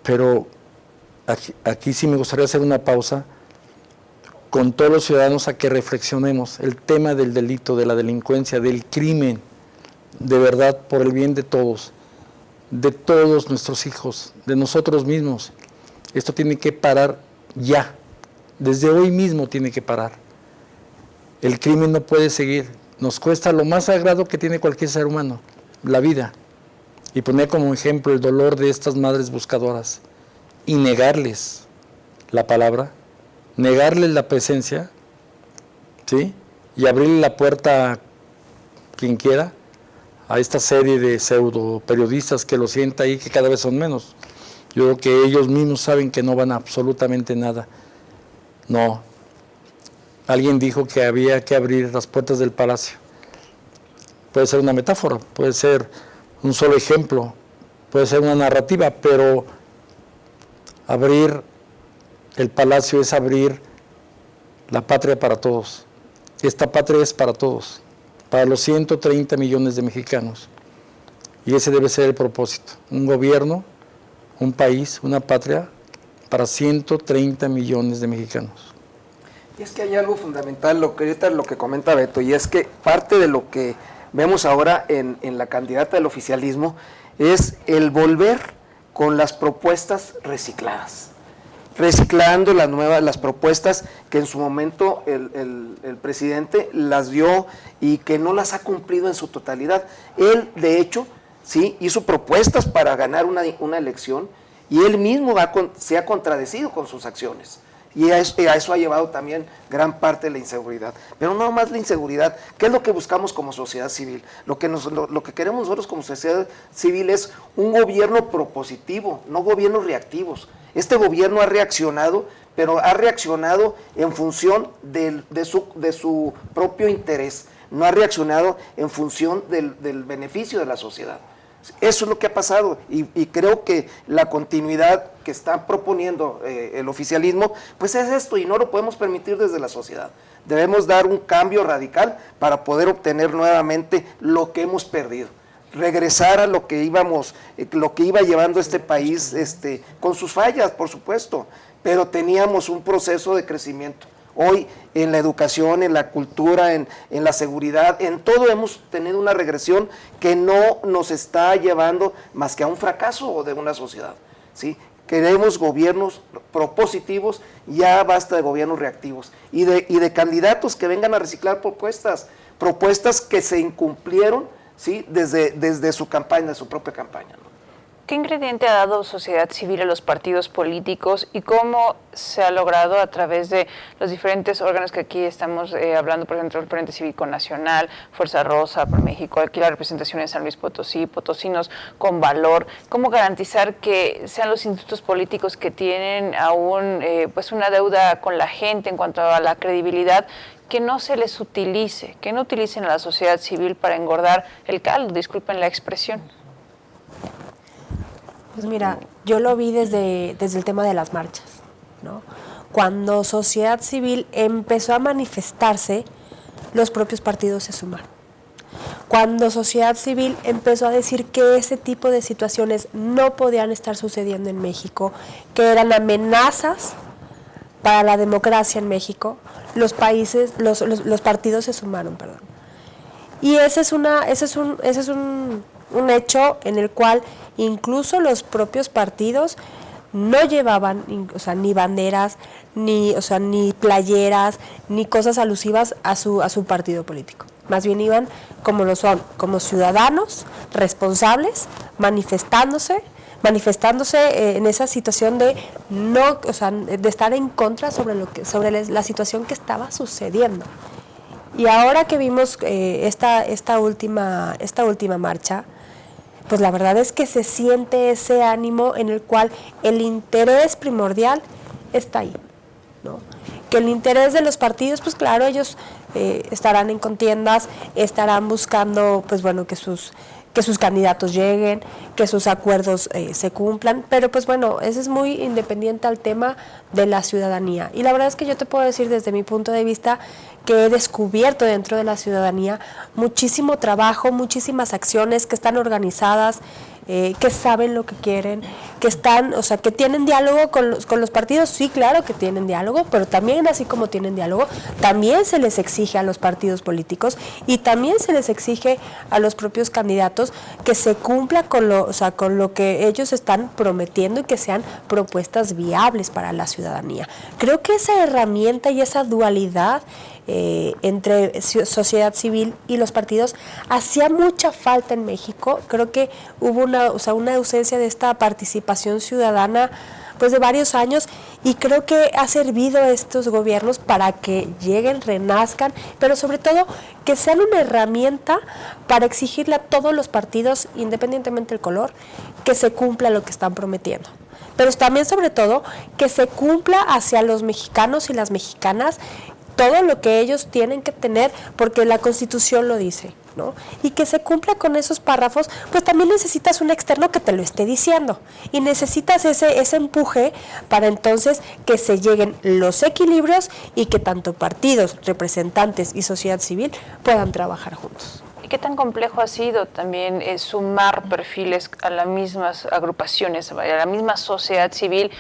pero aquí sí me gustaría hacer una pausa con todos los ciudadanos a que reflexionemos el tema del delito, de la delincuencia, del crimen, de verdad, por el bien de todos nuestros hijos, de nosotros mismos. Esto tiene que parar ya, desde hoy mismo tiene que parar. El crimen no puede seguir, nos cuesta lo más sagrado que tiene cualquier ser humano, la vida. Y poner como ejemplo el dolor de estas madres buscadoras y negarles la palabra, negarles la presencia, ¿sí? Y abrirle la puerta a quien quiera, a esta serie de pseudo periodistas que lo sienta ahí, que cada vez son menos. Yo creo que ellos mismos saben que no van a absolutamente nada. No. Alguien dijo que había que abrir las puertas del palacio. Puede ser una metáfora, puede ser un solo ejemplo, puede ser una narrativa, pero abrir el palacio es abrir la patria para todos. Esta patria es para todos, para los 130 millones de mexicanos. Y ese debe ser el propósito, un gobierno, un país, una patria para 130 millones de mexicanos. Y es que hay algo fundamental, lo que comenta Beto, y es que parte de lo que vemos ahora en la candidata del oficialismo es el volver con las propuestas recicladas, reciclando las propuestas que en su momento el presidente las dio y que no las ha cumplido en su totalidad. Él, de hecho, sí, hizo propuestas para ganar una elección y él mismo se ha contradecido con sus acciones. Y a eso ha llevado también gran parte de la inseguridad. Pero no más la inseguridad, ¿qué es lo que buscamos como sociedad civil? Lo que queremos nosotros como sociedad civil es un gobierno propositivo, no gobiernos reactivos. Este gobierno ha reaccionado, pero ha reaccionado en función de su propio interés, no ha reaccionado en función del beneficio de la sociedad. Eso es lo que ha pasado y creo que la continuidad que está proponiendo el oficialismo, pues es esto y no lo podemos permitir desde la sociedad. Debemos dar un cambio radical para poder obtener nuevamente lo que hemos perdido. Regresar a lo que iba llevando este país, con sus fallas, por supuesto, pero teníamos un proceso de crecimiento. Hoy en la educación, en la cultura, en la seguridad, en todo hemos tenido una regresión que no nos está llevando más que a un fracaso de una sociedad, ¿sí? Queremos gobiernos propositivos, ya basta de gobiernos reactivos y de candidatos que vengan a reciclar propuestas que se incumplieron, ¿sí? desde su campaña, de su propia campaña, ¿no? ¿Qué ingrediente ha dado sociedad civil a los partidos políticos y cómo se ha logrado a través de los diferentes órganos que aquí estamos hablando, por ejemplo, el Frente Cívico Nacional, Fuerza Rosa por México, aquí la representación de San Luis Potosí, Potosinos con Valor, cómo garantizar que sean los institutos políticos que tienen aún pues una deuda con la gente en cuanto a la credibilidad, que no se les utilice, que no utilicen a la sociedad civil para engordar el caldo, disculpen la expresión? Pues mira, yo lo vi desde el tema de las marchas, ¿no? Cuando sociedad civil empezó a manifestarse, los propios partidos se sumaron. Cuando sociedad civil empezó a decir que ese tipo de situaciones no podían estar sucediendo en México, que eran amenazas para la democracia en México, los partidos se sumaron, perdón. Y ese es un hecho en el cual incluso los propios partidos no llevaban, o sea, ni banderas, ni playeras, ni cosas alusivas a su partido político. Más bien iban como lo son, como ciudadanos responsables, manifestándose en esa situación de no, o sea, de estar en contra sobre la situación que estaba sucediendo. Y ahora que vimos esta última marcha, pues la verdad es que se siente ese ánimo en el cual el interés primordial está ahí, ¿no? Que el interés de los partidos, pues claro, ellos estarán en contiendas, estarán buscando, pues bueno, que sus candidatos lleguen, que sus acuerdos se cumplan, pero pues bueno, eso es muy independiente al tema de la ciudadanía. Y la verdad es que yo te puedo decir desde mi punto de vista que he descubierto dentro de la ciudadanía muchísimo trabajo, muchísimas acciones que están organizadas, que saben lo que quieren, que están, o sea, que tienen diálogo con los partidos. Sí, claro que tienen diálogo, pero también así como tienen diálogo, también se les exige a los partidos políticos y también se les exige a los propios candidatos que se cumpla con lo que ellos están prometiendo y que sean propuestas viables para la ciudadanía. Creo que esa herramienta y esa dualidad entre sociedad civil y los partidos hacía mucha falta en México. Creo que hubo una ausencia de esta participación ciudadana pues de varios años, y creo que ha servido estos gobiernos para que lleguen, renazcan, pero sobre todo que sean una herramienta para exigirle a todos los partidos, independientemente del color, que se cumpla lo que están prometiendo. Pero también, sobre todo, que se cumpla hacia los mexicanos y las mexicanas todo lo que ellos tienen que tener, porque la Constitución lo dice, ¿no? Y que se cumpla con esos párrafos, pues también necesitas un externo que te lo esté diciendo, y necesitas ese empuje para entonces que se lleguen los equilibrios y que tanto partidos, representantes y sociedad civil puedan trabajar juntos. ¿Y ¿Qué tan complejo ha sido también sumar perfiles a las mismas agrupaciones, a la misma sociedad civil,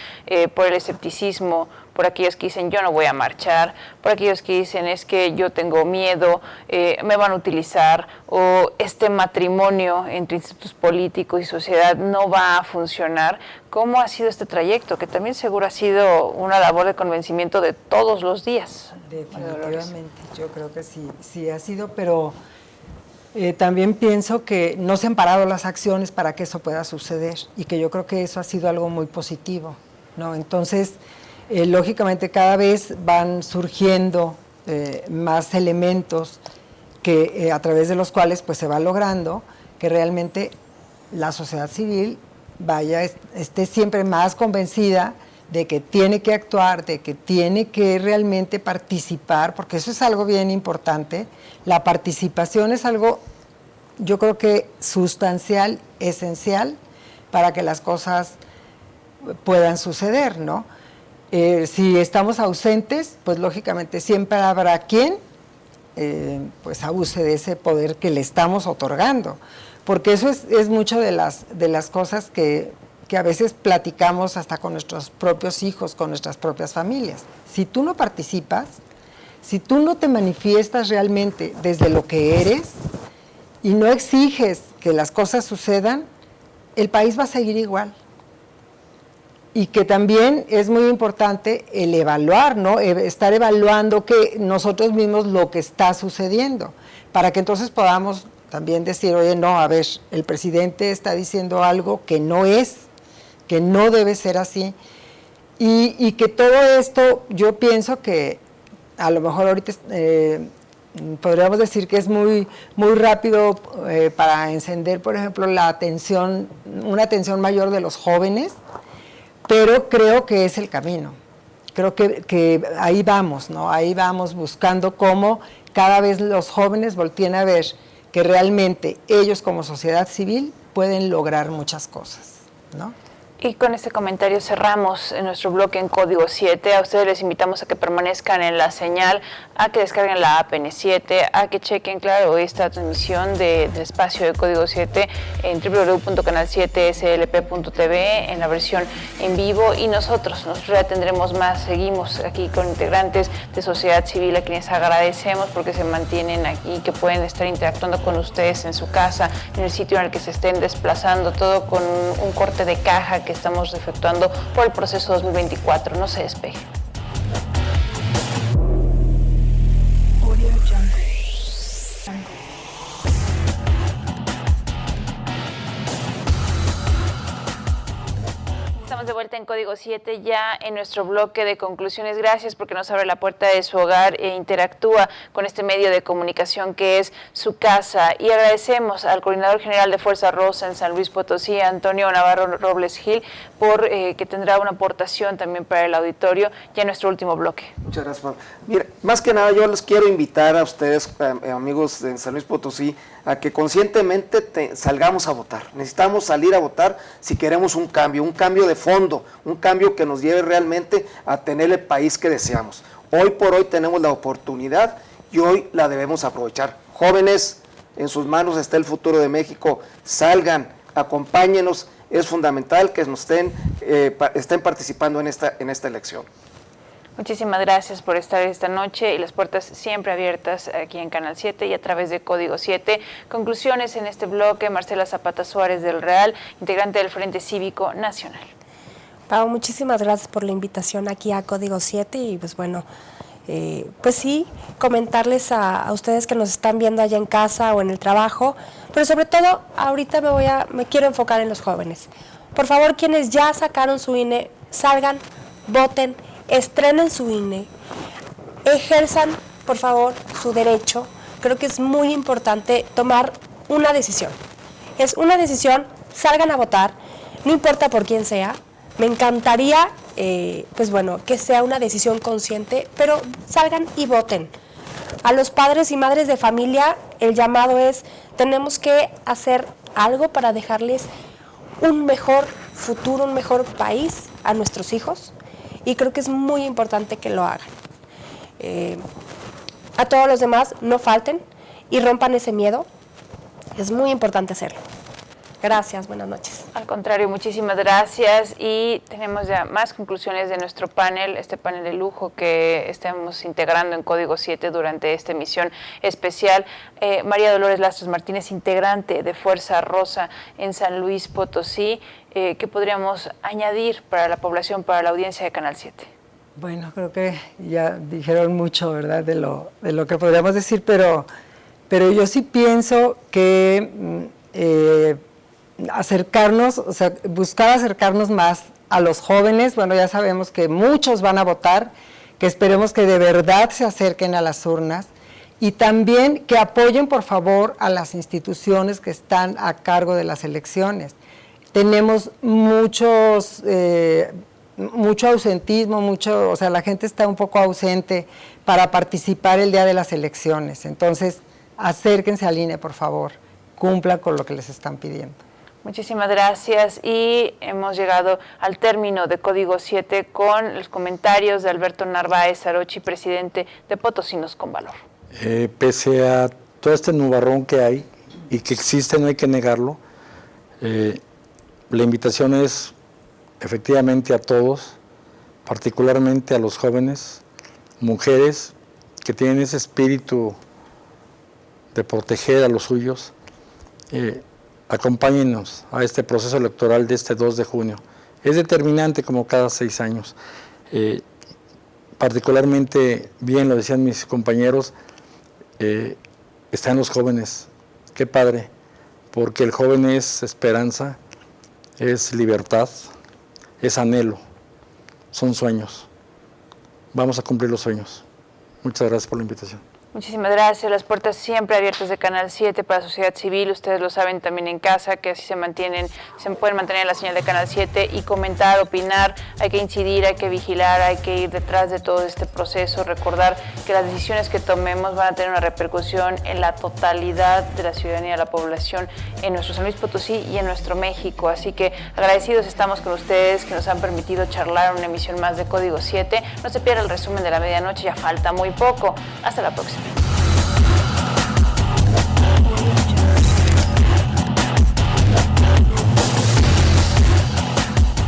por el escepticismo, por aquellos que dicen yo no voy a marchar, por aquellos que dicen es que yo tengo miedo, me van a utilizar, o este matrimonio entre institutos políticos y sociedad no va a funcionar? ¿Cómo ha sido este trayecto? Que también seguro ha sido una labor de convencimiento de todos los días. Definitivamente, yo creo que sí ha sido, pero también pienso que no se han parado las acciones para que eso pueda suceder, y que yo creo que eso ha sido algo muy positivo, ¿no? Entonces, lógicamente cada vez van surgiendo más elementos que a través de los cuales pues se va logrando que realmente la sociedad civil esté siempre más convencida de que tiene que actuar, de que tiene que realmente participar, porque eso es algo bien importante. La participación es algo, yo creo que sustancial, esencial, para que las cosas puedan suceder, ¿no? Si estamos ausentes, pues lógicamente siempre habrá quien pues abuse de ese poder que le estamos otorgando, porque eso es mucho de las cosas que a veces platicamos hasta con nuestros propios hijos, con nuestras propias familias. Si tú no participas, si tú no te manifiestas realmente desde lo que eres y no exiges que las cosas sucedan, el país va a seguir igual. Y que también es muy importante el evaluar, ¿no? Estar evaluando que nosotros mismos lo que está sucediendo, para que entonces podamos también decir, oye, no, a ver, el presidente está diciendo algo que no es, que no debe ser así, y que todo esto, yo pienso que a lo mejor ahorita podríamos decir que es muy, muy rápido para encender, por ejemplo, una atención mayor de los jóvenes, pero creo que es el camino. Creo que ahí vamos, ¿no? Ahí vamos buscando cómo cada vez los jóvenes volteen a ver que realmente ellos como sociedad civil pueden lograr muchas cosas, ¿no? Y con este comentario cerramos nuestro bloque en Código 7. A ustedes les invitamos a que permanezcan en la señal, a que descarguen la app N7, a que chequen, claro, esta transmisión del espacio de Código 7 en www.canal7slp.tv en la versión en vivo. Y nosotros ya tendremos más, seguimos aquí con integrantes de sociedad civil a quienes agradecemos porque se mantienen aquí, que pueden estar interactuando con ustedes en su casa, en el sitio en el que se estén desplazando, todo con un corte de caja que estamos efectuando por el proceso 2024. No se despegue. Estamos de vuelta en Código 7 ya en nuestro bloque de conclusiones. Gracias porque nos abre la puerta de su hogar e interactúa con este medio de comunicación que es su casa. Y agradecemos al Coordinador General de Fuerza Rosa en San Luis Potosí, Antonio Navarro Robles Gil, por que tendrá una aportación también para el auditorio ya en nuestro último bloque. Muchas gracias, Pablo. Mira, más que nada yo les quiero invitar a ustedes, amigos de San Luis Potosí, a que conscientemente salgamos a votar. Necesitamos salir a votar si queremos un cambio de fondo, un cambio que nos lleve realmente a tener el país que deseamos. Hoy por hoy tenemos la oportunidad y hoy la debemos aprovechar. Jóvenes, en sus manos está el futuro de México. Salgan, acompáñenos. Es fundamental que nos estén participando en esta elección. Muchísimas gracias por estar esta noche y las puertas siempre abiertas aquí en Canal 7 y a través de Código 7. Conclusiones en este bloque, Marcela Zapata Suárez del Real, integrante del Frente Cívico Nacional. Pau, muchísimas gracias por la invitación aquí a Código 7 y pues bueno, pues sí, comentarles a ustedes que nos están viendo allá en casa o en el trabajo, pero sobre todo ahorita me quiero enfocar en los jóvenes. Por favor, quienes ya sacaron su INE, salgan, voten, estrenen su INE, ejerzan, por favor, su derecho. Creo que es muy importante tomar una decisión. Es una decisión, salgan a votar, no importa por quién sea. Me encantaría, pues bueno, que sea una decisión consciente, pero salgan y voten. A los padres y madres de familia, el llamado es, tenemos que hacer algo para dejarles un mejor futuro, un mejor país a nuestros hijos. Y creo que es muy importante que lo hagan. A todos los demás, no falten y rompan ese miedo. Es muy importante hacerlo. Gracias, buenas noches. Al contrario, muchísimas gracias y tenemos ya más conclusiones de nuestro panel, este panel de lujo que estamos integrando en Código 7 durante esta emisión especial. María Dolores Lastres Martínez, integrante de Fuerza Rosa en San Luis Potosí. ¿Qué podríamos añadir para la población, para la audiencia de Canal 7? Bueno, creo que ya dijeron mucho, ¿verdad?, de lo que podríamos decir, pero yo sí pienso que acercarnos, o sea, buscar acercarnos más a los jóvenes. Bueno, ya sabemos que muchos van a votar, que esperemos que de verdad se acerquen a las urnas y también que apoyen, por favor, a las instituciones que están a cargo de las elecciones. Tenemos mucho ausentismo, o sea, la gente está un poco ausente para participar el día de las elecciones. Entonces, acérquense al INE, por favor, cumplan con lo que les están pidiendo. Muchísimas gracias y hemos llegado al término de Código 7 con los comentarios de Alberto Narváez Arochi, presidente de Potosinos con Valor. Pese a todo este nubarrón que hay y que existe, no hay que negarlo, la invitación es efectivamente a todos, particularmente a los jóvenes, mujeres que tienen ese espíritu de proteger a los suyos. Acompáñenos a este proceso electoral de este 2 de junio. Es determinante como cada 6 años. Particularmente, bien lo decían mis compañeros, están los jóvenes. Qué padre, porque el joven es esperanza, es libertad, es anhelo, son sueños. Vamos a cumplir los sueños. Muchas gracias por la invitación. Muchísimas gracias. Las puertas siempre abiertas de Canal 7 para la sociedad civil. Ustedes lo saben también en casa, que así se pueden mantener la señal de Canal 7 y comentar, opinar. Hay que incidir, hay que vigilar, hay que ir detrás de todo este proceso. Recordar que las decisiones que tomemos van a tener una repercusión en la totalidad de la ciudadanía, de la población, en nuestro San Luis Potosí y en nuestro México. Así que agradecidos estamos con ustedes que nos han permitido charlar en una emisión más de Código 7. No se pierda el resumen de la medianoche, ya falta muy poco. Hasta la próxima.